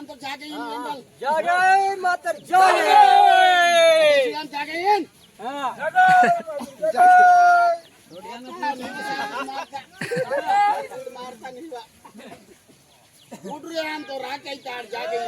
जागे मातर जागे जागे तो राके जागे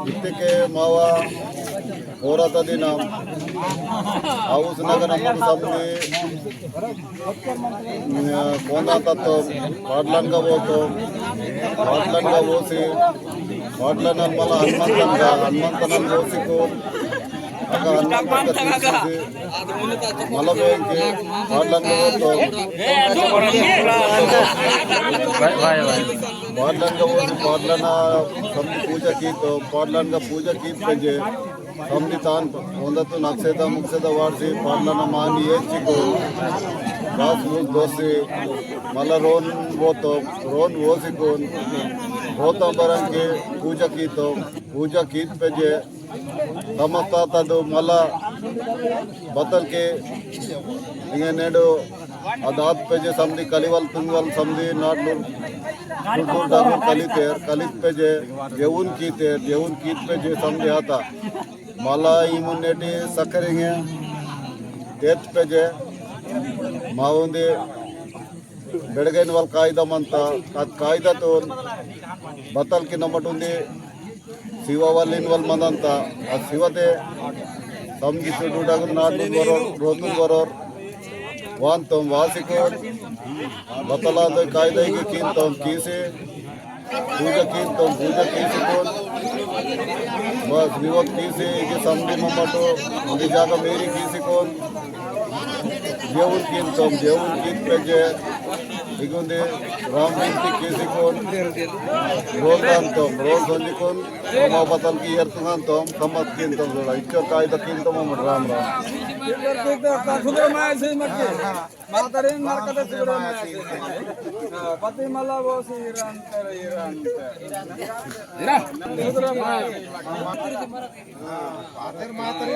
इतके मावा होराता दिन हाउस नगर समझी कोना तत्व पाटलनगा పోతూ పాటలనగా పోసి పాటలన మళ్ళా హనుమంతనం పోసికు అక హనుమంతగా తీసేసి మళ్ళా వేంకి పాటలనగా పోతూ पाटलनगा పోసి పాటలన समझी पूजा की तो पाटलनगा पूजा की पेजे समझी तान ಒಂದತ್ತು ನಕ್ಷದ ವಾಡಿಸಿ ಪಾಟಲನ ಮಾನಿ ಏಚಿಕು घास मूस दोसी मल्ला रोन वोसिको होता बरंग के पूजा की पेजे तमता तदु मल्ला बतल के इंगे नेडो अदात पेजे समझी कलिवल तुंगवल समझी नाटलू दूर दारू कलित पेजे जेवुन कीत पेजे समझी आता मल्ला इमुनेटी सकरिंगे तेत पेजे मावुंदी बेड़गैन वाल कायदा मंता कायदा तो बतल की नमट उंदी शिव वालिन वाल मंदंता आ शिवते समझी चुडुडग नाटु रोतु बरोर वांतम वासिको बतला तो कायदा की कींतम कीसे पूजा कीसिको बस विवत कीसे की समझी मम्मटो उंदी जागा मेरी कीसिको దేవుని గీత పెంచే ఇగుంది రామలింటి కేసికోన్ రోజ్ సంజికోన్ మా బతల్కి ఎర్తంతో కమ్మత్ కింతం చూడ ఇచ్చో కాయిద కింతం అమ్మ రామ్ పతి మళ్ళా పోసి मातर